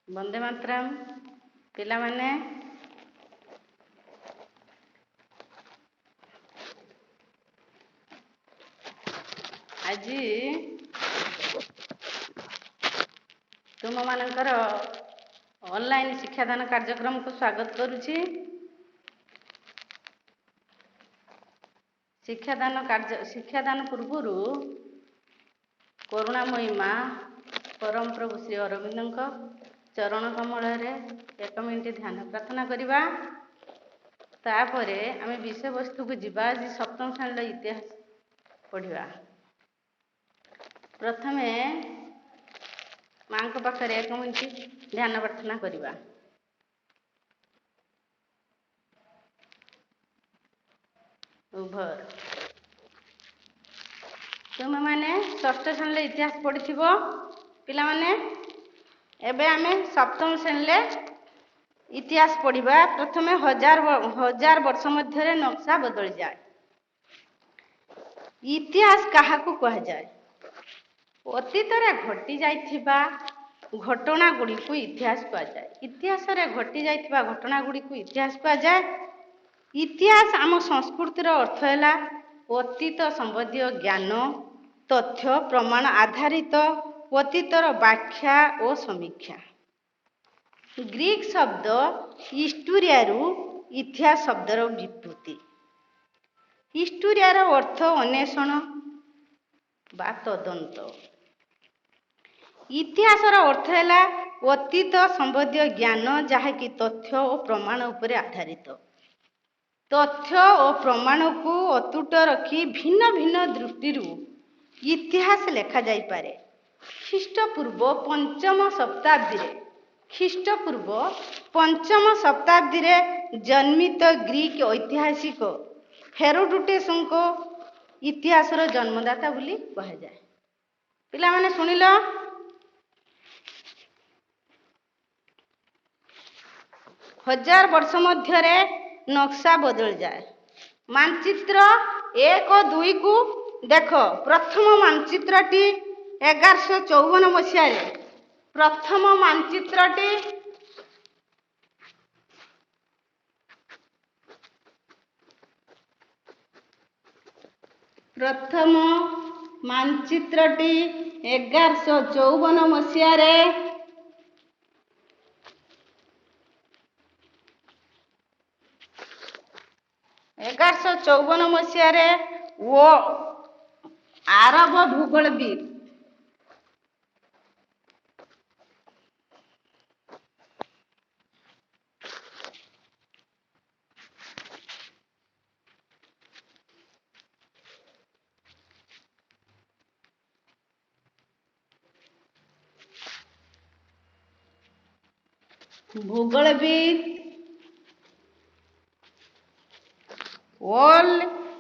वंदे मातरम पिलामाने आज तुम मानकर ऑनलाइन शिक्षादान कार्यक्रम को स्वागत करुछि। शिक्षादान पूर्व करुणामयी माँ परम प्रभु श्री अरविंद चरण कमल एक मिनिट ध्यान प्रार्थना करवा। तापर आम विषय वस्तु को जीवा सप्तम श्रेणी इतिहास पढ़ा। प्रथमे माँ को पाखरे एक मिनिट ध्यान प्रार्थना करवा। उभर तुम मैंने षष्ठ श्रेणी इतिहास पढ़ी पिला माने एबे आमे सप्तम श्रेणी इतिहास पढ़ा। प्रथमे हजार वर्ष मध्य नक्शा बदल जाए। इतिहास क्या कह जाए? अतीत घटी जाइथिबा घटना गुड़ी को इतिहास कह जाए। इतिहास रे घटी जाइथिबा घटना गुड़ी को इतिहास कह जाए। इतिहास आम संस्कृतिर अर्थ है अतीत संबंधी ज्ञान तथ्य प्रमाण आधारित अतीतर व्याख्या और समीक्षा। ग्रीक शब्द हिस्टोरियारू इतिहास शब्दर व्युत्पत्ति। हिस्टोरियार अर्थ अन्वेषण बा तदंत। इतिहासर अर्थ है अतीत संबंधी ज्ञान जहाँकि तथ्य और प्रमाण उपर आधारित। तथ्य और प्रमाण को अतुट रखी भिन्न भिन्न दृष्टि इतिहास लेखा जाई पारे। ख्रीष्टपूर्व पंचम शताब्दी जन्मित ग्रीक ऐतिहासिक हेरोडोटस को इतिहासर जन्मदाता बोली कह जाए। पिला माने सुनिल? हजार वर्ष मध्य नक्शा बदल जाए। मानचित्र 1 और 2 को देख। प्रथम मानचित्रटी 1154 मसीह प्रथम मानचित्रटी प्रथम मानचित्रटी 1154 मसीह 1154 मसीह वो आरब भूगोलविद वॉल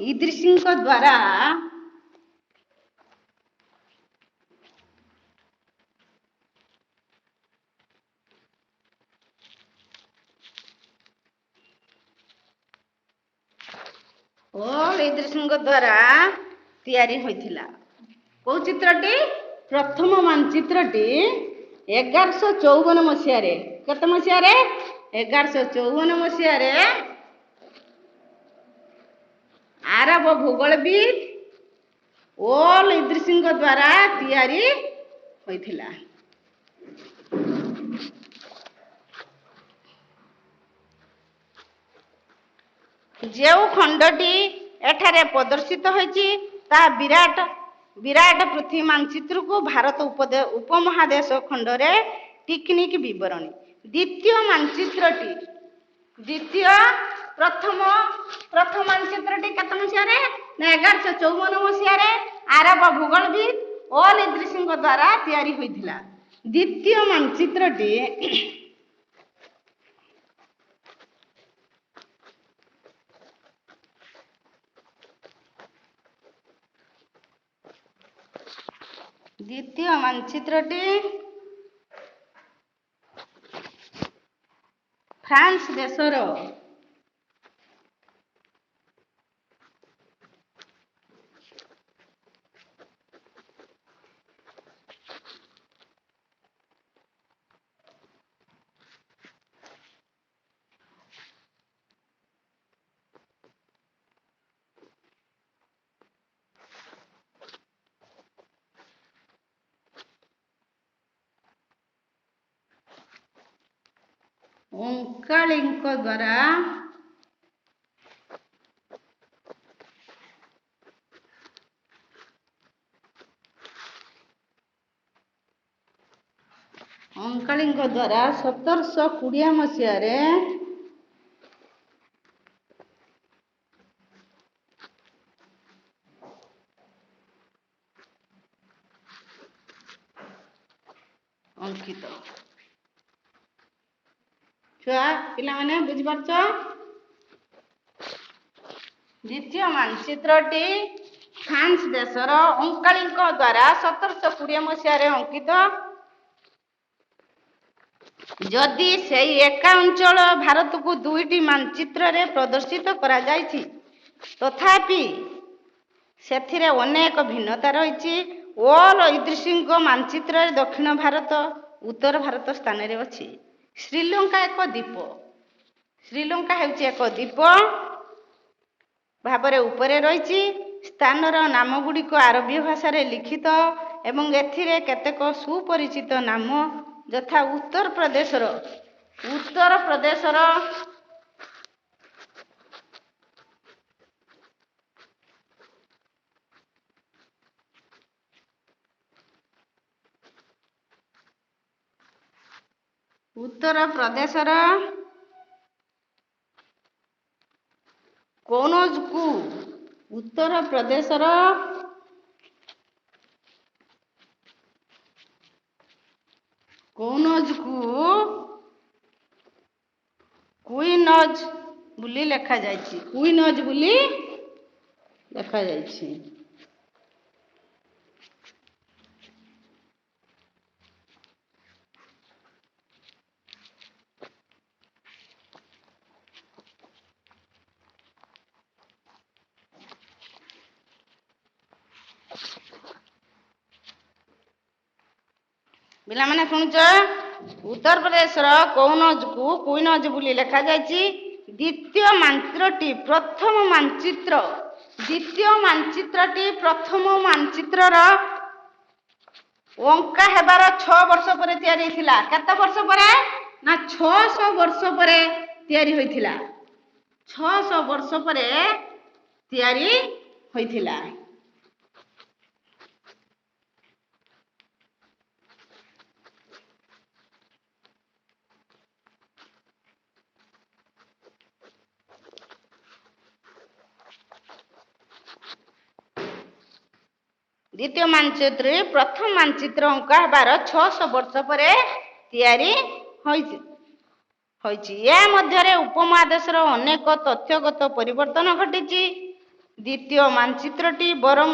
इद्रिसिंग द्वारा तैयारी होइथिला। को चित्रटी? प्रथम मानचित्रटी 1154 मसीह केते मसीह 1154 मसीह आरब भूगोलविद वॉल इद्रिसिंग द्वारा तैयारी होइथिला। जो खंडटी एठारे प्रदर्शित होइछि ता विराट पृथ्वी मानचित्र को भारत उपमहादेश खंडरे टेक्निक विवरणी। प्रथम मानचित्रटी केते मसीह 1154 मसीह आरब भूगोलविद वॉल इद्रिसिंग द्वारा तैयारी होइथिला। द्वितीय मानचित्रटी फ्रांस देशर ଅଙ୍କାଳୀଙ୍କ ଦ୍ୱାରା ଅଙ୍କାଳୀଙ୍କ ଦ୍ୱାରା 1720 ମସିହାରେ ଅଙ୍କିତ। ଛୁଆ ପିଲାମାନେ ବୁଝିପାରୁଛ? ଦ୍ୱିତୀୟ ମାনଚିତ୍ରଟି ଫ୍ରାନ୍ସ ଦେଶର ଅଙ୍କାଳୀଙ୍କ ଦ୍ୱାରା 1720 ମସିହାରେ ଅଙ୍କିତ। ଯଦି ସେହି ଏକା ଅଞ୍ଚଳ ଭାରତକୁ ଦୁଇଟି ମାନଚିତ୍ରରେ ପ୍ରଦର୍ଶିତ କରାଯାଇଛି, ତଥାପି ସେଥିରେ ଅନେକ ଭିନ୍ନତା ରହିଛି। ୱଲ୍ ଐତିହାସିକ ମାନଚିତ୍ରରେ ଦକ୍ଷିଣ ଭାରତ ଉତ୍ତର ଭାରତ ସ୍ଥାନରେ ଅଛି। ଶ୍ରୀଲଙ୍କା ଏକ ଦ୍ୱୀପ। ଶ୍ରୀଲଙ୍କା ହେଉଛି ଏକ ଦ୍ୱୀପ ଭାବରେ ଉପରେ ରହିଛି। ସ୍ଥାନର ନାମଗୁଡ଼ିକ ଆରବୀୟ ଭାଷାରେ ଲିଖିତ ଏବଂ ଏଥିରେ କେତେକ ସୁପରିଚିତ ନାମ ଯଥା ଉତ୍ତର ପ୍ରଦେଶର କନୌଜକୁ କୁଇନଜ ବୋଲି ଲେଖାଯାଇଛି। ପିଲାମାନେ ଶୁଣୁଛ? ଉତ୍ତର ପ୍ରଦେଶର କନୌଜକୁ କୁଇନଜ ବୋଲି ଲେଖାଯାଇଛି। ଦ୍ୱିତୀୟ ମାনଚିତ୍ରଟି ପ୍ରଥମ ମାନଚିତ୍ରର ଅଙ୍କା ହେବାର 6 ବର୍ଷ ପରେ ତିଆରି ହୋଇଥିଲା। କେତେ ବର୍ଷ ପରେ? ନା 600 ବର୍ଷ ପରେ ତିଆରି ହୋଇଥିଲା। 600 ବର୍ଷ ପରେ ତିଆରି ହୋଇଥିଲା। ଦ୍ୱିତୀୟ ମାନଚିତ୍ରରେ ପ୍ରଥମ ମାନଚିତ୍ର ଅଙ୍କା ହେବାର 600 ବର୍ଷ ପରେ ତିଆରି ହୋଇଛି। ଏହା ମଧ୍ୟରେ ଉପମହାଦେଶର ଅନେକ ତଥ୍ୟଗତ ପରିବର୍ତ୍ତନ ଘଟିଛି। ଦ୍ୱିତୀୟ ମାନଚିତ୍ରଟି ବରଂ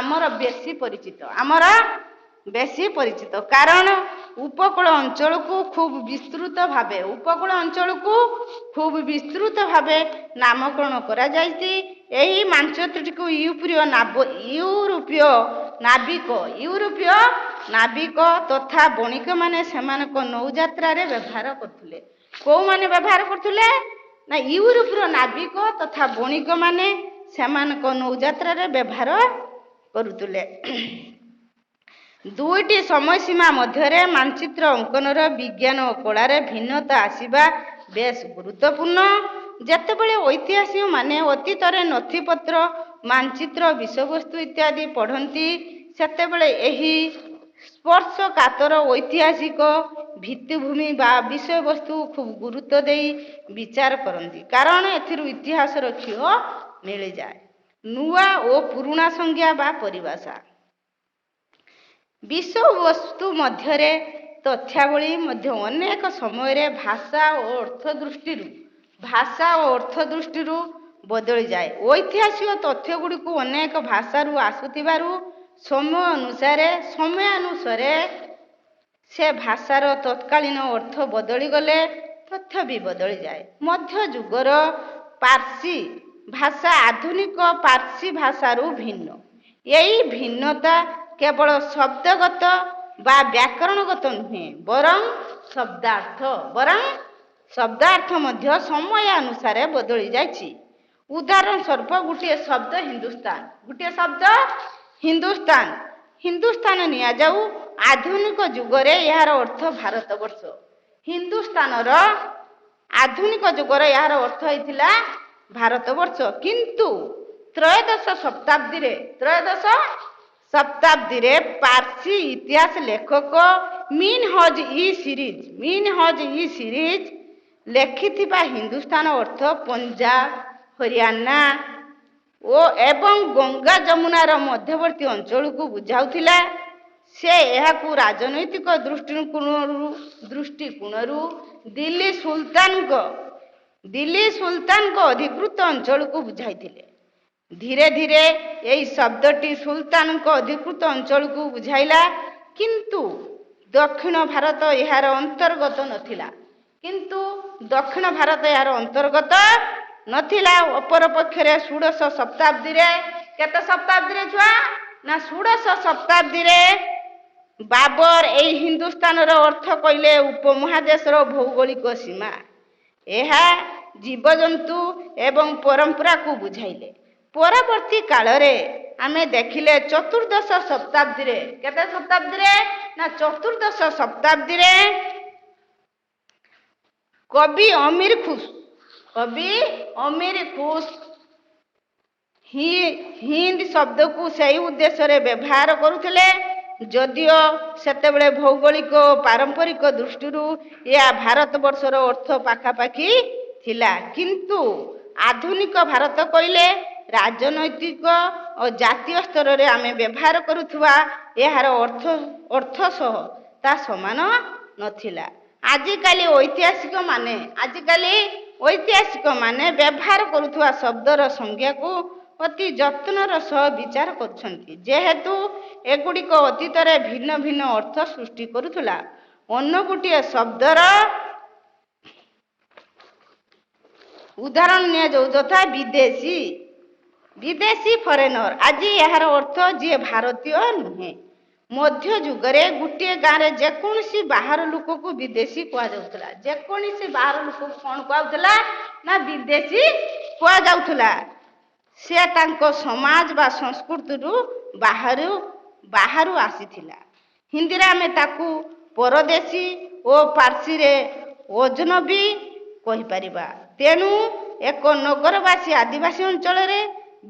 ଆମର ବେଶୀ ପରିଚିତ କାରଣ ଉପକୂଳ ଅଞ୍ଚଳକୁ ଖୁବ୍ ବିସ୍ତୃତ ଭାବେ ନାମକରଣ କରାଯାଇଛି। ଏହି ମାନଚିତ୍ରଟିକୁ ୟୁରୋପୀୟ ନାବିକ ତଥା ବଣିକମାନେ ସେମାନଙ୍କ ନୌଯାତ୍ରାରେ ବ୍ୟବହାର କରୁଥିଲେ। କୋଉମାନେ ବ୍ୟବହାର କରୁଥିଲେ? ନା ୟୁରୋପୀୟ ନାବିକ ତଥା ବଣିକମାନେ ସେମାନଙ୍କ ନୌଯାତ୍ରାରେ ବ୍ୟବହାର କରୁଥିଲେ। ଦୁଇଟି ସମୟସୀମା ମଧ୍ୟରେ ମାନଚିତ୍ର ଅଙ୍କନର ବିଜ୍ଞାନ ଓ କଳାରେ ଭିନ୍ନତା ଆସିବା ବେଶ ଗୁରୁତ୍ୱପୂର୍ଣ୍ଣ। ଯେତେବେଳେ ଐତିହାସିକମାନେ ଅତୀତରେ ନଥିପତ୍ର, ମାନଚିତ୍ର, ବିଷୟବସ୍ତୁ ଇତ୍ୟାଦି ପଢ଼ନ୍ତି, ସେତେବେଳେ ଏହି ସ୍ପର୍ଶକାତର ଐତିହାସିକ ଭିତ୍ତିଭୂମି ବା ବିଷୟବସ୍ତୁ ଖୁବ୍ ଗୁରୁତ୍ୱ ଦେଇ ବିଚାର କରନ୍ତି, କାରଣ ଏଥିରୁ ଇତିହାସର ଖିଅ ମିଳିଯାଏ। ନୂଆ ଓ ପୁରୁଣା ସଂଜ୍ଞା ବା ପରିଭାଷା। ବିଷୟବସ୍ତୁ ମଧ୍ୟରେ ତଥ୍ୟାବଳୀ ମଧ୍ୟ ଅନେକ ସମୟରେ ଭାଷା ଓ ଅର୍ଥ ଦୃଷ୍ଟିରୁ ବଦଳିଯାଏ। ଐତିହାସିକ ତଥ୍ୟଗୁଡ଼ିକୁ ଅନେକ ଭାଷାରୁ ଆସୁଥିବାରୁ ସମୟ ଅନୁସାରେ ସେ ଭାଷାର ତତ୍କାଳୀନ ଅର୍ଥ ବଦଳିଗଲେ ତଥ୍ୟ ବି ବଦଳିଯାଏ। ମଧ୍ୟଯୁଗର ପାର୍ସୀ ଭାଷା ଆଧୁନିକ ପାର୍ସୀ ଭାଷାରୁ ଭିନ୍ନ। ଏହି ଭିନ୍ନତା କେବଳ ଶବ୍ଦଗତ ବା ବ୍ୟାକରଣଗତ ନୁହେଁ, ବରଂ ଶବ୍ଦାର୍ଥ ମଧ୍ୟ ସମୟ ଅନୁସାରେ ବଦଳି ଯାଇଛି। ଉଦାହରଣ ସ୍ୱରୂପ ଗୋଟିଏ ଶବ୍ଦ ହିନ୍ଦୁସ୍ତାନ ନିଆଯାଉ। ଆଧୁନିକ ଯୁଗରେ ଏହାର ଅର୍ଥ ଭାରତବର୍ଷ। ହିନ୍ଦୁସ୍ତାନର ଆଧୁନିକ ଯୁଗରେ ଏହାର ଅର୍ଥ ହେଇଥିଲା ଭାରତବର୍ଷ। କିନ୍ତୁ ତ୍ରୟୋଦଶ ଶତାବ୍ଦୀରେ ପାର୍ସୀ ଇତିହାସ ଲେଖକ ମିନହଜ-ଇ-ସିରିଜ ଲେଖିଥିବା ହିନ୍ଦୁସ୍ତାନ ଅର୍ଥ ପଞ୍ଜାବ, ହରିୟାଣା ଏବଂ ଗଙ୍ଗା ଯମୁନାର ମଧ୍ୟବର୍ତ୍ତୀ ଅଞ୍ଚଳକୁ ବୁଝାଉଥିଲା। ସେ ଏହାକୁ ରାଜନୈତିକ ଦୃଷ୍ଟିକୋଣରୁ ଦିଲ୍ଲୀ ସୁଲତାନଙ୍କ ଅଧିକୃତ ଅଞ୍ଚଳକୁ ବୁଝାଇଥିଲେ। ଧୀରେ ଧୀରେ ଏହି ଶବ୍ଦଟି ସୁଲତାନଙ୍କ ଅଧିକୃତ ଅଞ୍ଚଳକୁ ବୁଝାଇଲା, କିନ୍ତୁ ଦକ୍ଷିଣ ଭାରତ ଏହାର ଅନ୍ତର୍ଗତ ନଥିଲା। ଅପରପକ୍ଷରେ ଷୋଡ଼ଶ ଶତାବ୍ଦୀରେ, କେତେ ଶତାବ୍ଦୀରେ ଛୁଆ? ନା ଷୋଡ଼ଶ ଶତାବ୍ଦୀରେ ବାବର ଏହି ହିନ୍ଦୁସ୍ତାନର ଅର୍ଥ କହିଲେ ଉପମହାଦେଶର ଭୌଗୋଳିକ ସୀମା। ଏହା ଜୀବଜନ୍ତୁ ଏବଂ ପରମ୍ପରାକୁ ବୁଝାଇଲେ। ପରବର୍ତ୍ତୀ କାଳରେ ଆମେ ଦେଖିଲେ ଚତୁର୍ଦ୍ଦଶ ଶତାବ୍ଦୀରେ, କେତେ ଶତାବ୍ଦୀରେ? ନା ଚତୁର୍ଦ୍ଦଶ ଶତାବ୍ଦୀରେ କବି ଅମୀର ଖୁସ୍ ହିନ୍ଦ ଶବ୍ଦକୁ ସେହି ଉଦ୍ଦେଶ୍ୟରେ ବ୍ୟବହାର କରୁଥିଲେ। ଯଦିଓ ସେତେବେଳେ ଭୌଗୋଳିକ ଓ ପାରମ୍ପରିକ ଦୃଷ୍ଟିରୁ ଏହା ଭାରତବର୍ଷର ଅର୍ଥ ପାଖାପାଖି ଥିଲା, କିନ୍ତୁ ଆଧୁନିକ ଭାରତ କହିଲେ ରାଜନୈତିକ ଓ ଜାତୀୟ ସ୍ତରରେ ଆମେ ବ୍ୟବହାର କରୁଥିବା ଏହାର ଅର୍ଥ ସହ ତା ସମାନ ନଥିଲା। ଆଜିକାଲି ଐତିହାସିକମାନେ ବ୍ୟବହାର କରୁଥିବା ଶବ୍ଦର ସଂଜ୍ଞାକୁ ଅତି ଯତ୍ନର ସହ ବିଚାର କରୁଛନ୍ତି, ଯେହେତୁ ଏଗୁଡ଼ିକ ଅତୀତରେ ଭିନ୍ନ ଭିନ୍ନ ଅର୍ଥ ସୃଷ୍ଟି କରୁଥିଲା। ଅନ୍ୟ ଗୋଟିଏ ଶବ୍ଦର ଉଦାହରଣ ନିଆଯାଉ, ଯଥା ବିଦେଶୀ ଫରେନର। ଆଜି ଏହାର ଅର୍ଥ ଯିଏ ଭାରତୀୟ ନୁହେଁ। ମଧ୍ୟଯୁଗରେ ଗୋଟିଏ ଗାଁରେ ଯେକୌଣସି ବାହାର ଲୋକକୁ ବିଦେଶୀ କୁହାଯାଉଥିଲା। ଯେକୌଣସି ବାହାର ଲୋକକୁ କ'ଣ କୁହାଯାଉଥିଲା? ନା ବିଦେଶୀ କୁହାଯାଉଥିଲା। ସେ ତାଙ୍କ ସମାଜ ବା ସଂସ୍କୃତିରୁ ବାହାରୁ ଆସିଥିଲା। ହିନ୍ଦୀରେ ଆମେ ତାକୁ ପରଦେଶୀ ଓ ପାର୍ସୀରେ ଅଜନବୀ କହିପାରିବା। ତେଣୁ ଏକ ନଗରବାସୀ ଆଦିବାସୀ ଅଞ୍ଚଳରେ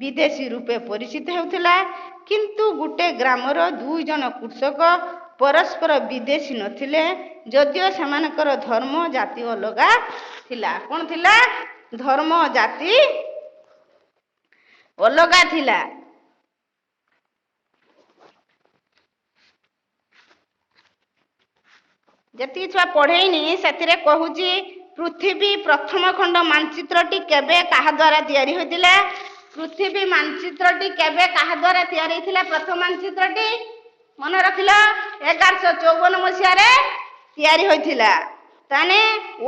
ବିଦେଶୀ ରୂପେ ପରିଚିତ ହେଉଥିଲା, କିନ୍ତୁ ଗୋଟିଏ ଗ୍ରାମର 2 ଜଣ କୃଷକ ପରସ୍ପର ବିଦେଶୀ ନଥିଲେ, ଯଦିଓ ସେମାନଙ୍କର ଧର୍ମ ଜାତି ଅଲଗା ଥିଲା। କ'ଣ ଥିଲା? ଧର୍ମ ଜାତି ଅଲଗା ଥିଲା। ଯେତିକି ଛୁଆ ପଢ଼େଇନି ସେଥିରେ କହୁଛି, ପୃଥିବୀ ପ୍ରଥମ ଖଣ୍ଡ ମାନଚିତ୍ରଟି କେବେ କାହା ଦ୍ୱାରା ତିଆରି ହୋଇଥିଲା? ପୃଥିବୀ ମାନଚିତ୍ରଟି କେବେ କାହା ଦ୍ୱାରା ତିଆରି ହୋଇଥିଲା? ପ୍ରଥମ ମାନଚିତ୍ରଟି ମନେ ରଖିଲ 1154 ମସିହାରେ ତିଆରି ହୋଇଥିଲା। ତାହେଲେ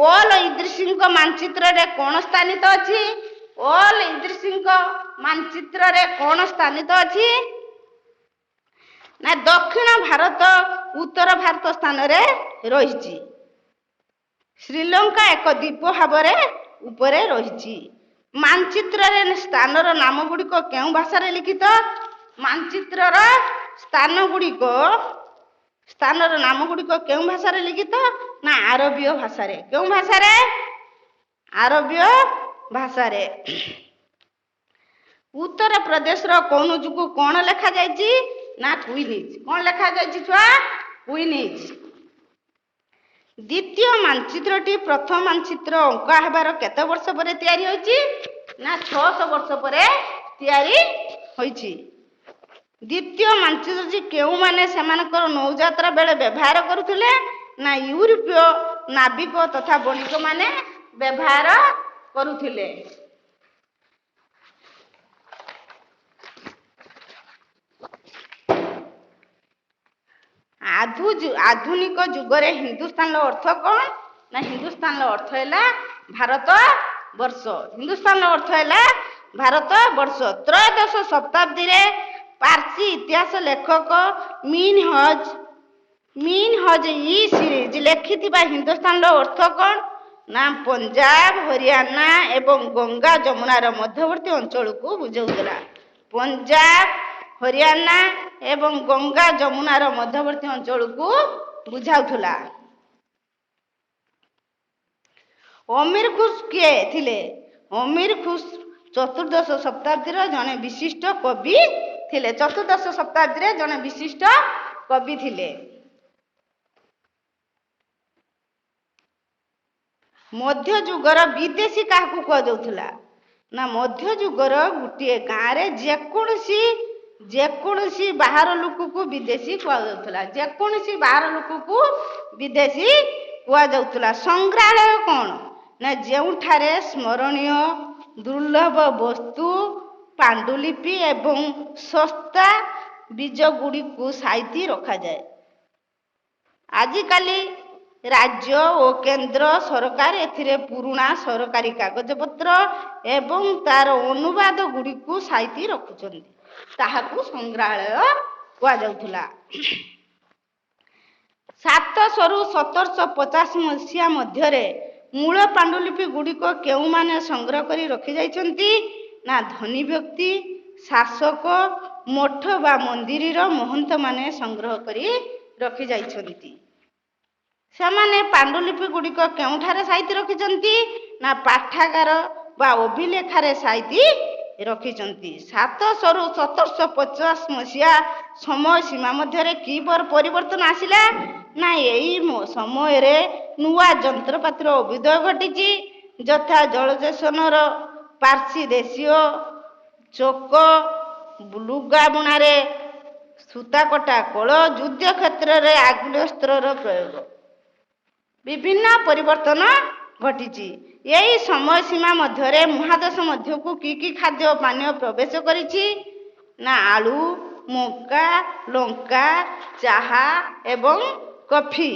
ଓଲ୍ ଇଦ୍ରିସ୍ଙ୍କ ମାନଚିତ୍ରରେ କ'ଣ ସ୍ଥାନିତ ଅଛି? ଓଲ୍ ଇଦ୍ରିସ୍ଙ୍କ ମାନଚିତ୍ରରେ କ'ଣ ସ୍ଥାନିତ ଅଛି? ନା ଦକ୍ଷିଣ ଭାରତ ଉତ୍ତର ଭାରତ ସ୍ଥାନରେ ରହିଛି। ଶ୍ରୀଲଙ୍କା ଏକ ଦ୍ୱୀପ ଭାବରେ ଉପରେ ରହିଛି। ମାନଚିତ୍ରରେ ସ୍ଥାନର ନାମଗୁଡ଼ିକ କେଉଁ ଭାଷାରେ ଲିଖିତ? ମାନଚିତ୍ରର ସ୍ଥାନର ନାମଗୁଡ଼ିକ କେଉଁ ଭାଷାରେ ଲିଖିତ? ନା ଆରବୀୟ ଭାଷାରେ। କେଉଁ ଭାଷାରେ? ଆରବୀୟ ଭାଷାରେ। ଉତ୍ତର ପ୍ରଦେଶର କନୌଜକୁ କ'ଣ ଲେଖାଯାଇଛି? ନା କୁଇନିଜ। କ'ଣ ଲେଖାଯାଇଛି ଛୁଆ? କୁଇନିଜ। ଦ୍ୱିତୀୟ ମାନଚିତ୍ରଟି ପ୍ରଥମ ମାନଚିତ୍ର ଅଙ୍କା ହେବାର କେତେ ବର୍ଷ ପରେ ତିଆରି ହୋଇଛି? ନା 600 ବର୍ଷ ପରେ ତିଆରି ହୋଇଛି। ଦ୍ୱିତୀୟ ମାନଚିତ୍ରଟି କେଉଁମାନେ ସେମାନଙ୍କର ନୌଯାତ୍ରା ବେଳେ ବ୍ୟବହାର କରୁଥିଲେ? ନା ୟୁରୋପୀୟ ନାବିକ ତଥା ବଣିକମାନେ ବ୍ୟବହାର କରୁଥିଲେ। ଆଧୁନିକ ଯୁଗରେ ହିନ୍ଦୁସ୍ତାନର ଅର୍ଥ କ'ଣ? ନା ହିନ୍ଦୁସ୍ତାନର ଅର୍ଥ ହେଲା ଭାରତବର୍ଷ। ହିନ୍ଦୁସ୍ତାନର ଅର୍ଥ ହେଲା ଭାରତବର୍ଷ। ତ୍ରୟୋଦଶ ଶତାବ୍ଦୀରେ ପାର୍ସୀ ଇତିହାସ ଲେଖକ ମିନହଜ-ଇ-ସିରିଜ ଲେଖିଥିବା ହିନ୍ଦୁସ୍ତାନର ଅର୍ଥ କ'ଣ? ନା ପଞ୍ଜାବ, ହରିୟାଣା ଏବଂ ଗଙ୍ଗା ଯମୁନାର ମଧ୍ୟବର୍ତ୍ତୀ ଅଞ୍ଚଳକୁ ବୁଝାଉଥିଲା। ପଞ୍ଜାବ, ହରିୟାଣା ଏବଂ ଗଙ୍ଗା ଯମୁନାର ମଧ୍ୟବର୍ତ୍ତୀ ଅଞ୍ଚଳକୁ ବୁଝାଉଥିଲା। ଅମୀର ଖୁସ୍ କିଏ ଥିଲେ? ଅମୀର ଖୁସ୍ ଚତୁର୍ଦ୍ଦଶ ଶତାବ୍ଦୀର ଜଣେ ବିଶିଷ୍ଟ କବି ଥିଲେ। ଚତୁର୍ଦ୍ଦଶ ଶତାବ୍ଦୀରେ ଜଣେ ବିଶିଷ୍ଟ କବି ଥିଲେ। ମଧ୍ୟଯୁଗର ବିଦେଶୀ କାହାକୁ କୁହାଯାଉଥିଲା? ନା ମଧ୍ୟଯୁଗର ଗୋଟିଏ ଗାଁରେ ଯେକୌଣସି ବାହାର ଲୋକକୁ ବିଦେଶୀ କୁହାଯାଉଥିଲା। ଯେକୌଣସି ବାହାର ଲୋକକୁ ବିଦେଶୀ କୁହାଯାଉଥିଲା। ସଂଗ୍ରହାଳୟ କ'ଣ? ନା ଯେଉଁଠାରେ ସ୍ମରଣୀୟ ଦୁର୍ଲଭ ବସ୍ତୁ, ପାଣ୍ଡୁଲିପି ଏବଂ ଶସ୍ତା ବୀଜଗୁଡ଼ିକୁ ସାଇତି ରଖାଯାଏ। ଆଜିକାଲି ରାଜ୍ୟ ଓ କେନ୍ଦ୍ର ସରକାର ଏଥିରେ ପୁରୁଣା ସରକାରୀ କାଗଜପତ୍ର ଏବଂ ତାର ଅନୁବାଦ ଗୁଡ଼ିକୁ ସାଇତି ରଖୁଛନ୍ତି। ତାହାକୁ ସଂଗ୍ରହାଳୟ କୁହାଯାଉଥିଲା। 700 ରୁ 1750 ମସିହା ମଧ୍ୟରେ ମୂଳ ପାଣ୍ଡୁଲିପି ଗୁଡ଼ିକ କେଉଁମାନେ ସଂଗ୍ରହ କରି ରଖିଯାଇଛନ୍ତି? ନା ଧନୀ ବ୍ୟକ୍ତି, ଶାସକ, ମଠ ବା ମନ୍ଦିରର ମହନ୍ତମାନେ ସଂଗ୍ରହ କରି ରଖିଯାଇଛନ୍ତି। ସେମାନେ ପାଣ୍ଡୁଲିପି ଗୁଡ଼ିକ କେଉଁଠାରେ ସାଇତି ରଖିଛନ୍ତି? ନା ପାଠାଗାର ବା ଅଭିଲେଖରେ ସାଇତି ରଖିଛନ୍ତି। 700 ରୁ 1750 ମସିହା ସମୟ ସୀମା ମଧ୍ୟରେ କି ପରିବର୍ତ୍ତନ ଆସିଲା? ନା ଏହି ସମୟରେ ନୂଆ ଯନ୍ତ୍ରପାତିର ଅଭ୍ୟୁଦୟ ଘଟିଛି, ଯଥା ଜଳସେଚନର ପାର୍ସି ଦେଶୀୟ ଚକ, ଲୁଗା ବୁଣାରେ ସୂତାକଟା କଳ, ଯୁଦ୍ଧ କ୍ଷେତ୍ରରେ ଆଗ୍ନେୟାସ୍ତ୍ରର ପ୍ରୟୋଗ। ବିଭିନ୍ନ ପରିବର୍ତ୍ତନ ଘଟିଛି। ଏହି ସମୟ ସୀମା ମଧ୍ୟରେ ମହାଦେଶ ମଧ୍ୟକୁ କି ଖାଦ୍ୟ ପାନୀୟ ପ୍ରବେଶ କରିଛି? ନା ଆଳୁ, ମକା, ଲଙ୍କା, ଚାହା ଏବଂ କଫି।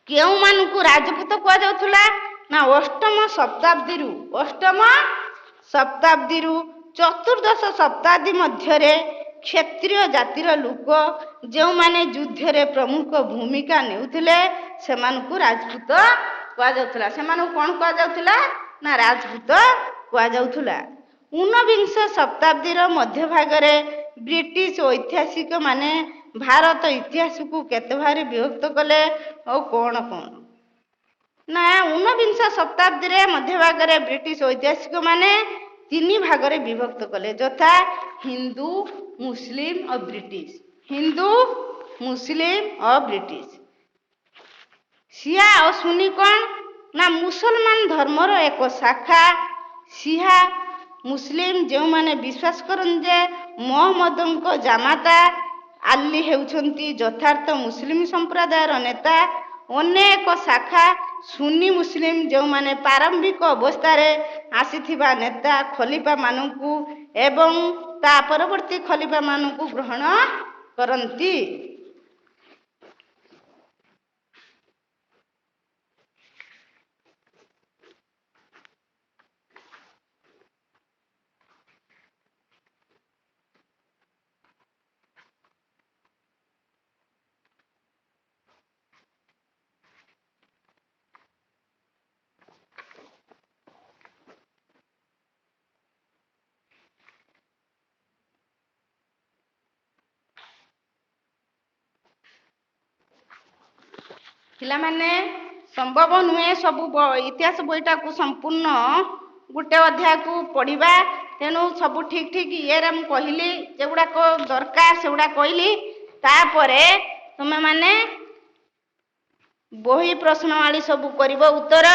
କେଉଁମାନଙ୍କୁ ରାଜପୁତ କୁହାଯାଉଥିଲା? ନା ଅଷ୍ଟମ ଶତାବ୍ଦୀରୁ ଚତୁର୍ଦ୍ଦଶ ଶତାବ୍ଦୀ ମଧ୍ୟରେ କ୍ଷତ୍ରିୟ ଜାତିର ଲୋକ ଯେଉଁମାନେ ଯୁଦ୍ଧରେ ପ୍ରମୁଖ ଭୂମିକା ନେଉଥିଲେ ସେମାନଙ୍କୁ ରାଜପୁତ କୁହାଯାଉଥିଲା। ସେମାନଙ୍କୁ କ'ଣ କୁହାଯାଉଥିଲା? ନା ରାଜପୁତ କୁହାଯାଉଥିଲା। 19ବିଂଶ ଶତାବ୍ଦୀର ମଧ୍ୟଭାଗରେ ବ୍ରିଟିଶ ଐତିହାସିକମାନେ ଭାରତ ଇତିହାସକୁ କେତେ ଭାଗରେ ବିଭକ୍ତ କଲେ ଓ କ'ଣ? ନା 19ବିଂଶ ଶତାବ୍ଦୀରେ ମଧ୍ୟଭାଗରେ ବ୍ରିଟିଶ ଐତିହାସିକମାନେ 3 ଭାଗରେ ବିଭକ୍ତ କଲେ, ଯଥା ହିନ୍ଦୁ, ମୁସଲିମ ଓ ବ୍ରିଟିଶ। ଶିଆ ଓ ସୁନ୍ନି କ'ଣ? ନା ମୁସଲମାନ ଧର୍ମର ଏକ ଶାଖା। ଶିଆ ମୁସଲିମ ଯେଉଁମାନେ ବିଶ୍ୱାସ କରନ୍ତି ଯେ ମହମ୍ମଦଙ୍କ ଜାମାତା ଆଲି ହେଉଛନ୍ତି ଯଥାର୍ଥ ମୁସଲିମ ସମ୍ପ୍ରଦାୟର ନେତା। ଅନେକ ଶାଖା ସୁନ୍ନି ମୁସଲିମ ଯେଉଁମାନେ ପ୍ରାରମ୍ଭିକ ଅବସ୍ଥାରେ ଆସିଥିବା ନେତା ଖଲିଫାମାନଙ୍କୁ ଏବଂ ତା ପରବର୍ତ୍ତୀ ଖଲିଫାମାନଙ୍କୁ ଗ୍ରହଣ କରନ୍ତି। ପିଲାମାନେ, ସମ୍ଭବ ନୁହେଁ ସବୁ ଇତିହାସ ବହିଟାକୁ ସମ୍ପୂର୍ଣ୍ଣ ଗୋଟେ ଅଧ୍ୟାୟକୁ ପଢ଼ିବା। ତେଣୁ ସବୁ ଠିକ୍ ଇଏରେ ମୁଁ କହିଲି, ଯେଗୁଡ଼ାକ ଦରକାର ସେଗୁଡ଼ା କହିଲି। ତାପରେ ତୁମେମାନେ ବହି ପ୍ରଶ୍ନମାଳୀ ସବୁ କରିବ ଉତ୍ତର।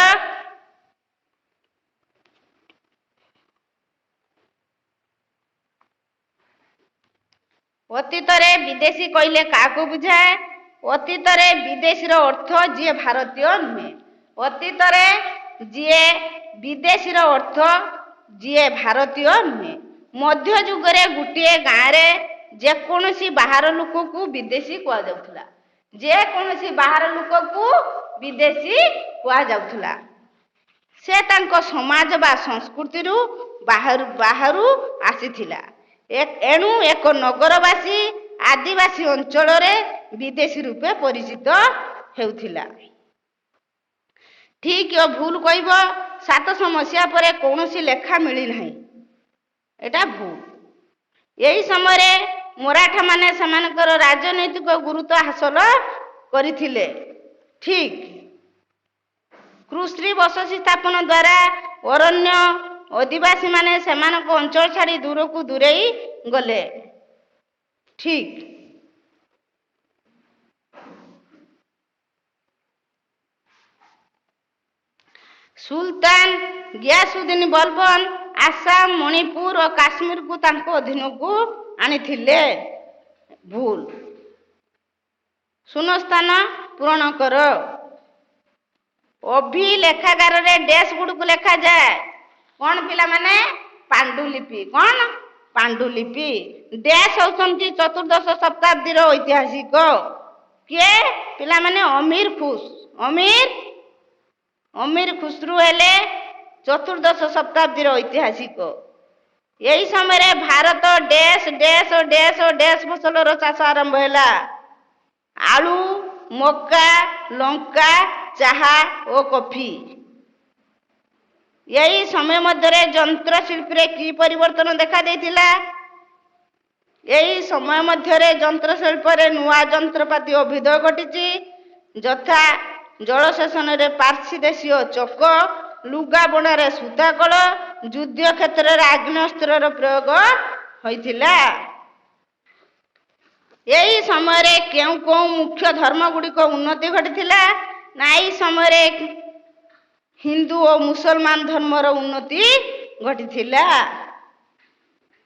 ଅତୀତରେ ବିଦେଶୀ କହିଲେ କାହାକୁ ବୁଝାଏ? ଅତୀତରେ ବିଦେଶୀର ଅର୍ଥ ଯିଏ ଭାରତୀୟ ନୁହେଁ। ଅତୀତରେ ବିଦେଶୀର ଅର୍ଥ ଯିଏ ଭାରତୀୟ ନୁହେଁ। ମଧ୍ୟଯୁଗରେ ଗୋଟିଏ ଗାଁରେ ଯେକୌଣସି ବାହାର ଲୋକକୁ ବିଦେଶୀ କୁହାଯାଉଥିଲା। ଯେକୌଣସି ବାହାର ଲୋକକୁ ବିଦେଶୀ କୁହାଯାଉଥିଲା। ସେ ତାଙ୍କ ସମାଜ ବା ସଂସ୍କୃତିରୁ ବାହାରୁ ଆସିଥିଲା। ଏଣୁ ଏକ ନଗରବାସୀ ଆଦିବାସୀ ଅଞ୍ଚଳରେ ବିଦେଶୀ ରୂପେ ପରିଚିତ ହେଉଥିଲା। ଠିକ୍ ଓ ଭୁଲ କହିବ। 700 ମସିହା ପରେ କୌଣସି ଲେଖା ମିଳିନାହିଁ। ଏଟା ଭୁଲ। ଏହି ସମୟରେ ମରାଠା ମାନେ ସେମାନଙ୍କର ରାଜନୈତିକ ଗୁରୁତ୍ୱ ହାସଲ କରିଥିଲେ। ଠିକ କୃଷି ବସତି ସ୍ଥାପନ ଦ୍ୱାରା ଅରଣ୍ୟ ଅଧିବାସୀ ମାନେ ସେମାନଙ୍କ ଅଞ୍ଚଳ ଛାଡ଼ି ଦୂରକୁ ଦୂରେଇ ଗଲେ। ଠିକ ସୁଲତାନ ଗିୟାସୁଦ୍ଦିନ ବଲବନ ଆସାମ, ମଣିପୁର ଓ କାଶ୍ମୀରକୁ ତାଙ୍କ ଅଧୀନକୁ ଆଣିଥିଲେ। ଭୁଲ। ଶୂନ୍ୟସ୍ଥାନ ପୂରଣ କର। ଅଭିଲେଖାଗାରରେ ଡ୍ୟାସ୍ ଗୁଡ଼ିକୁ ଲେଖାଯାଏ। କ'ଣ ପିଲାମାନେ? ପାଣ୍ଡୁଲିପି। କ'ଣ? ପାଣ୍ଡୁଲିପି। ଡ୍ୟାସ୍ ହେଉଛନ୍ତି ଚତୁର୍ଦ୍ଦଶ ଶତାବ୍ଦୀର ଐତିହାସିକ। କିଏ? ପିଲାମାନେ ଅମୀର ଖୁସ୍। ଅମୀର ଖୁସ୍ରୁ ହେଲେ ଚତୁର୍ଦ୍ଦଶ ଶତାବ୍ଦୀର ଐତିହାସିକ। ଏହି ସମୟରେ ଭାରତ ଡ୍ୟାସ୍ ଡ୍ୟାସ୍ ଓ ଡ୍ୟାସ୍ ଓ ଡ୍ୟାସ୍ ଫସଲର ଚାଷ ଆରମ୍ଭ ହେଲା। ଆଳୁ, ମକା, ଲଙ୍କା, ଚାହା ଓ କଫି। ଏହି ସମୟ ମଧ୍ୟରେ ଯନ୍ତ୍ର ଶିଳ୍ପୀରେ କି ପରିବର୍ତ୍ତନ ଦେଖାଦେଇଥିଲା? ଏହି ସମୟ ମଧ୍ୟରେ ଯନ୍ତ୍ର ଶିଳ୍ପରେ ନୂଆ ଯନ୍ତ୍ରପାତି ଅଭ୍ୟୁଦୟ ଘଟିଛି, ଯଥା ଜଳସେଚନରେ ପାର୍ସି ଦେଶୀୟ ଚକ, ଲୁଗା ବୁଣାରେ ସୂତାକଳ, ଯୁଦ୍ଧ କ୍ଷେତ୍ରରେ ଆଗ୍ନେୟାସ୍ତ୍ରର ପ୍ରୟୋଗ ହୋଇଥିଲା। ଏହି ସମୟରେ କେଉଁ କେଉଁ ମୁଖ୍ୟ ଧର୍ମ ଗୁଡ଼ିକ ଉନ୍ନତି ଘଟିଥିଲା? ନା ଏହି ସମୟରେ ହିନ୍ଦୁ ଓ ମୁସଲମାନ ଧର୍ମର ଉନ୍ନତି ଘଟିଥିଲା।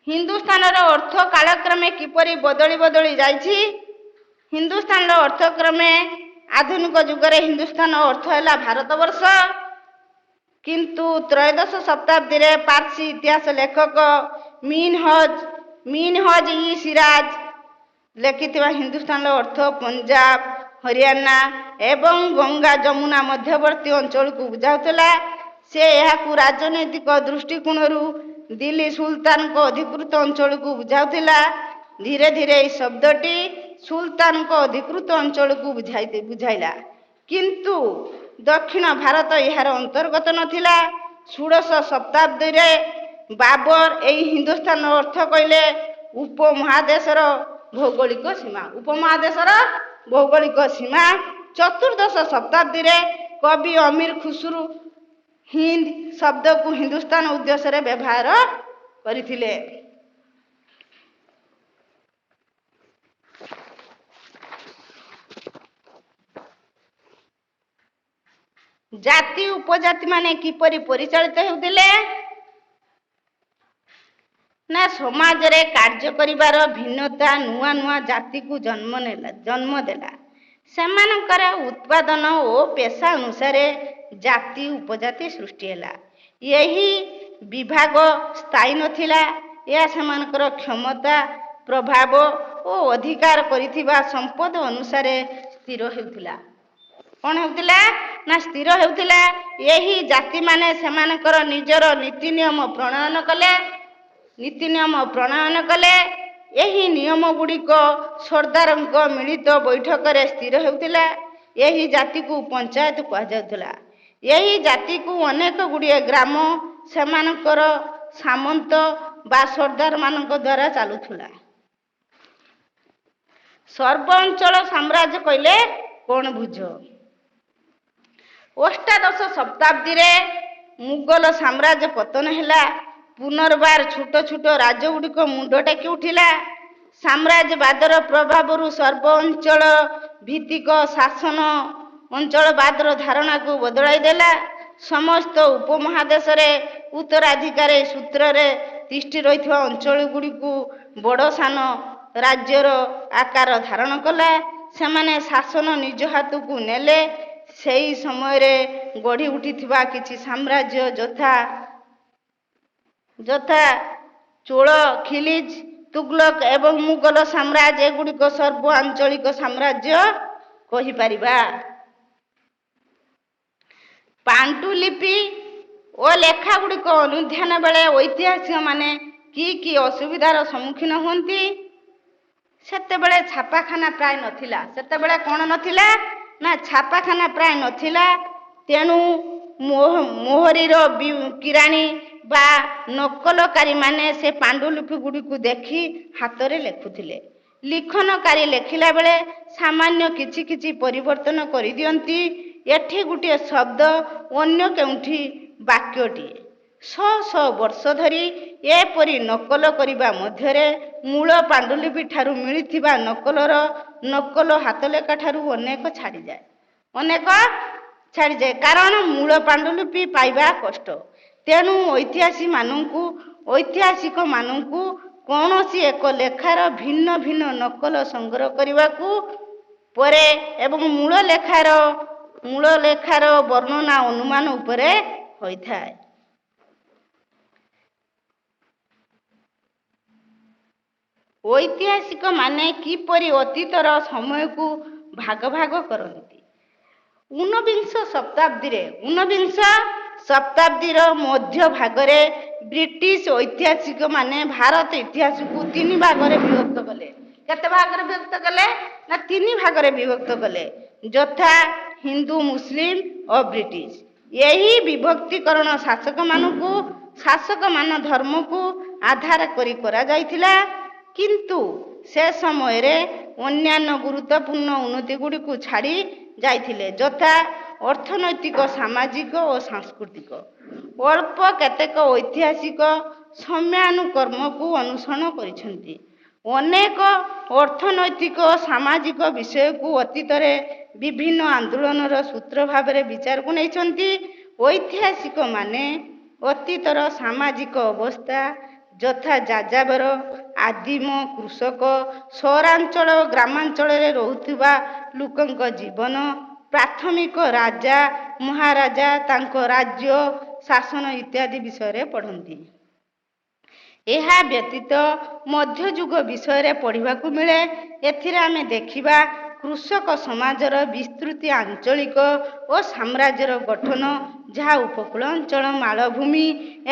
ହିନ୍ଦୁସ୍ତାନର ଅର୍ଥ କାଳକ୍ରମେ କିପରି ବଦଳି ବଦଳି ଯାଇଛି? ହିନ୍ଦୁସ୍ତାନର ଅର୍ଥ କ୍ରମେ ଆଧୁନିକ ଯୁଗରେ ହିନ୍ଦୁସ୍ତାନ ଅର୍ଥ ହେଲା ଭାରତବର୍ଷ। କିନ୍ତୁ ତ୍ରୟୋଦଶ ଶତାବ୍ଦୀରେ ପାର୍ସି ଇତିହାସ ଲେଖକ ମିନହଜ ଇ ସିରାଜ ଲେଖିଥିବା ହିନ୍ଦୁସ୍ତାନର ଅର୍ଥ ପଞ୍ଜାବ, ହରିୟାଣା ଏବଂ ଗଙ୍ଗା ଯମୁନା ମଧ୍ୟବର୍ତ୍ତୀ ଅଞ୍ଚଳକୁ ବୁଝାଉଥିଲା। ସେ ଏହାକୁ ରାଜନୈତିକ ଦୃଷ୍ଟିକୋଣରୁ ଦିଲ୍ଲୀ ସୁଲତାନଙ୍କ ଅଧିକୃତ ଅଞ୍ଚଳକୁ ବୁଝାଉଥିଲା। ଧୀରେ ଧୀରେ ଏହି ଶବ୍ଦଟି ସୁଲତାନଙ୍କ ଅଧିକୃତ ଅଞ୍ଚଳକୁ ବୁଝାଇଲା, କିନ୍ତୁ ଦକ୍ଷିଣ ଭାରତ ଏହାର ଅନ୍ତର୍ଗତ ନଥିଲା। ଷୋଡ଼ଶ ଶତାବ୍ଦୀରେ ବାବର ଏହି ହିନ୍ଦୁସ୍ତାନର ଅର୍ଥ କହିଲେ ଉପମହାଦେଶର ଭୌଗୋଳିକ ସୀମା। ଉପମହାଦେଶର ଭୌଗୋଳିକ ସୀମା। ଚତୁର୍ଦ୍ଦଶ ଶତାବ୍ଦୀରେ କବି ଅମୀର ଖୁସ୍ରୁ ହିନ୍ଦ ଶବ୍ଦକୁ ହିନ୍ଦୁସ୍ତାନ ଉଦ୍ଦେଶ୍ୟରେ ବ୍ୟବହାର କରିଥିଲେ। ଜାତି ଉପଜାତି ମାନେ କିପରି ପରିଚାଳିତ ହେଉଥିଲେ? ନା ସମାଜରେ କାର୍ଯ୍ୟ କରିବାର ଭିନ୍ନତା ନୂଆ ନୂଆ ଜାତିକୁ ଜନ୍ମ ଦେଲା। ସେମାନଙ୍କର ଉତ୍ପାଦନ ଓ ପେଶା ଅନୁସାରେ ଜାତି ଉପଜାତି ସୃଷ୍ଟି ହେଲା। ଏହି ବିଭାଗ ସ୍ଥାୟୀ ନଥିଲା। ଏହା ସେମାନଙ୍କର କ୍ଷମତା, ପ୍ରଭାବ ଓ ଅଧିକାର କରିଥିବା ସମ୍ପଦ ଅନୁସାରେ ସ୍ଥିର ହେଉଥିଲା। କ'ଣ ହେଉଥିଲା? ନା ସ୍ଥିର ହେଉଥିଲା। ଏହି ଜାତିମାନେ ସେମାନଙ୍କର ନିଜର ନୀତି ନିୟମ ପ୍ରଣୟନ କଲେ। ଏହି ନିୟମ ଗୁଡ଼ିକ ସର୍ଦ୍ଦାରଙ୍କ ମିଳିତ ବୈଠକରେ ସ୍ଥିର ହେଉଥିଲା। ଏହି ଜାତିକୁ ପଞ୍ଚାୟତ କୁହାଯାଉଥିଲା। ଏହି ଜାତିକୁ ଅନେକ ଗୁଡ଼ିଏ ଗ୍ରାମ ସେମାନଙ୍କର ସାମନ୍ତ ବା ସର୍ଦ୍ଦାରମାନଙ୍କ ଦ୍ୱାରା ଚାଲୁଥିଲା। ସର୍ବ ଅଞ୍ଚଳ ସାମ୍ରାଜ୍ୟ କହିଲେ କ'ଣ ବୁଝ? ଅଷ୍ଟାଦଶ ଶତାବ୍ଦୀରେ ମୁଗଲ ସାମ୍ରାଜ୍ୟ ପତନ ହେଲା। ପୁନର୍ବାର ଛୋଟ ଛୋଟ ରାଜ୍ୟଗୁଡ଼ିକ ମୁଣ୍ଡ ଟେକି ଉଠିଲା। ସାମ୍ରାଜ୍ୟବାଦର ପ୍ରଭାବରୁ ସର୍ବ ଅଞ୍ଚଳ ଭିତ୍ତିକ ଶାସନ ଅଞ୍ଚଳବାଦର ଧାରଣାକୁ ବଦଳାଇ ଦେଲା। ସମସ୍ତ ଉପମହାଦେଶରେ ଉତ୍ତରାଧିକାର ସୂତ୍ରରେ ତିଷ୍ଠି ରହିଥିବା ଅଞ୍ଚଳଗୁଡ଼ିକୁ ବଡ଼ ସାନ ରାଜ୍ୟର ଆକାର ଧାରଣ କଲା। ସେମାନେ ଶାସନ ନିଜ ହାତକୁ ନେଲେ। ସେହି ସମୟରେ ଗଢ଼ି ଉଠିଥିବା କିଛି ସାମ୍ରାଜ୍ୟ ଯଥା ଚୋଳ, ଖିଲଜି, ତୁଗଲକ ଏବଂ ମୁଗଲ ସାମ୍ରାଜ୍ୟ ଏଗୁଡ଼ିକ ସର୍ବ ଆଞ୍ଚଳିକ ସାମ୍ରାଜ୍ୟ କହିପାରିବା। ପାଣ୍ଡୁଲିପି ଓ ଲେଖା ଗୁଡ଼ିକ ଅନୁଧ୍ୟାନ ବେଳେ ଐତିହାସିକମାନେ କି ଅସୁବିଧାର ସମ୍ମୁଖୀନ ହୁଅନ୍ତି? ସେତେବେଳେ ଛାପାଖାନା ପ୍ରାୟ ନଥିଲା। ସେତେବେଳେ କ'ଣ ନଥିଲା? ନା ଛାପାଖାନା ପ୍ରାୟ ନଥିଲା। ତେଣୁ ମୋହରିର କିରାଣୀ ବା ନକଲକାରୀ ମାନେ ସେ ପାଣ୍ଡୁଲିପି ଗୁଡ଼ିକୁ ଦେଖି ହାତରେ ଲେଖୁଥିଲେ। ଲିଖନକାରୀ ଲେଖିଲା ବେଳେ ସାମାନ୍ୟ କିଛି କିଛି ପରିବର୍ତ୍ତନ କରିଦିଅନ୍ତି। ଏଠି ଗୋଟିଏ ଶବ୍ଦ, ଅନ୍ୟ କେଉଁଠି ବାକ୍ୟଟିଏ। ଶହ ଶହ ବର୍ଷ ଧରି ଏପରି ନକଲ କରିବା ମଧ୍ୟରେ ମୂଳ ପାଣ୍ଡୁଲିପି ଠାରୁ ମିଳିଥିବା ନକଲ ହାତଲେଖା ଠାରୁ ଅନେକ ଛାଡ଼ିଯାଏ। କାରଣ ମୂଳ ପାଣ୍ଡୁଲିପି ପାଇବା କଷ୍ଟ। ତେଣୁ ଐତିହାସିକମାନଙ୍କୁ କୌଣସି ଏକ ଲେଖାର ଭିନ୍ନ ଭିନ୍ନ ନକଲ ସଂଗ୍ରହ କରିବାକୁ ପଡ଼େ ଏବଂ ମୂଳ ଲେଖାର ବର୍ଣ୍ଣନା ଅନୁମାନ ଉପରେ ହୋଇଥାଏ। ଐତିହାସିକମାନେ କିପରି ଅତୀତର ସମୟକୁ ଭାଗ ଭାଗ କରନ୍ତି? ଊନବିଂଶ ଶତାବ୍ଦୀର ମଧ୍ୟ ଭାଗରେ ବ୍ରିଟିଶ ଐତିହାସିକମାନେ ଭାରତ ଇତିହାସକୁ ତିନି ଭାଗରେ ବିଭକ୍ତ କଲେ। କେତେ ଭାଗରେ ବିଭକ୍ତ କଲେ? ନା ତିନି ଭାଗରେ ବିଭକ୍ତ କଲେ, ଯଥା ହିନ୍ଦୁ, ମୁସଲିମ ଓ ବ୍ରିଟିଶ। ଏହି ବିଭକ୍ତିକରଣ ଶାସକମାନ ଧର୍ମକୁ ଆଧାର କରି କରାଯାଇଥିଲା। କିନ୍ତୁ ସେ ସମୟରେ ଅନ୍ୟାନ୍ୟ ଗୁରୁତ୍ୱପୂର୍ଣ୍ଣ ଉନ୍ନତିଗୁଡ଼ିକୁ ଛାଡ଼ି ଯାଇଥିଲେ, ଯଥା ଅର୍ଥନୈତିକ, ସାମାଜିକ ଓ ସାଂସ୍କୃତିକ। ଅଳ୍ପ କେତେକ ଐତିହାସିକ ସମୟାନୁକ୍ରମକୁ ଅନୁସରଣ କରିଛନ୍ତି। ଅନେକ ଅର୍ଥନୈତିକ ଓ ସାମାଜିକ ବିଷୟକୁ ଅତୀତରେ ବିଭିନ୍ନ ଆନ୍ଦୋଳନର ସୂତ୍ର ଭାବରେ ବିଚାରକୁ ନେଇଛନ୍ତି। ଐତିହାସିକମାନେ ଅତୀତର ସାମାଜିକ ଅବସ୍ଥା, ଯଥା ଯାଯାବର, ଆଦିମ କୃଷକ, ସହରାଞ୍ଚଳ ଓ ଗ୍ରାମାଞ୍ଚଳରେ ରହୁଥିବା ଲୋକଙ୍କ ଜୀବନ, ପ୍ରାଥମିକ ରାଜା ମହାରାଜା, ତାଙ୍କ ରାଜ୍ୟ ଶାସନ ଇତ୍ୟାଦି ବିଷୟରେ ପଢ଼ନ୍ତି। ଏହା ବ୍ୟତୀତ ମଧ୍ୟଯୁଗ ବିଷୟରେ ପଢ଼ିବାକୁ ମିଳେ। ଏଥିରେ ଆମେ ଦେଖିବା କୃଷକ ସମାଜର ବିସ୍ତୃତି, ଆଞ୍ଚଳିକ ଓ ସାମ୍ରାଜ୍ୟର ଗଠନ, ଯାହା ଉପକୂଳ ଅଞ୍ଚଳ, ମାଳଭୂମି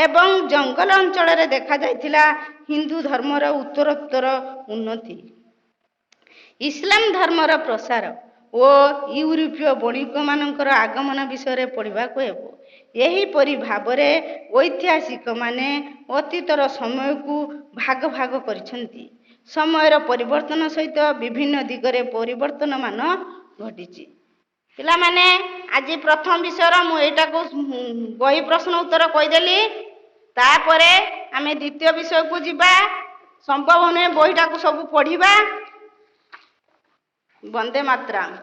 ଏବଂ ଜଙ୍ଗଲ ଅଞ୍ଚଳରେ ଦେଖାଯାଇଥିଲା। ହିନ୍ଦୁ ଧର୍ମର ଉତ୍ତରୋତ୍ତର ଉନ୍ନତି, ଇସଲାମ ଧର୍ମର ପ୍ରସାର ଓ ୟୁରୋପୀୟ ବଣିକମାନଙ୍କର ଆଗମନ ବିଷୟରେ ପଢ଼ିବାକୁ ହେବ। ଏହିପରି ଭାବରେ ଐତିହାସିକମାନେ ଅତୀତର ସମୟକୁ ଭାଗ ଭାଗ କରିଛନ୍ତି। ସମୟର ପରିବର୍ତ୍ତନ ସହିତ ବିଭିନ୍ନ ଦିଗରେ ପରିବର୍ତ୍ତନମାନ ଘଟିଛି। ପିଲାମାନେ, ଆଜି ପ୍ରଥମ ବିଷୟର ମୁଁ ଏଇଟାକୁ ବହି ପ୍ରଶ୍ନ ଉତ୍ତର କହିଦେଲି। ତାପରେ ଆମେ ଦ୍ୱିତୀୟ ବିଷୟକୁ ଯିବା। ସମ୍ଭବ ନୁହେଁ ବହିଟାକୁ ସବୁ ପଢ଼ିବା। ବନ୍ଦେ ମାତରମ୍।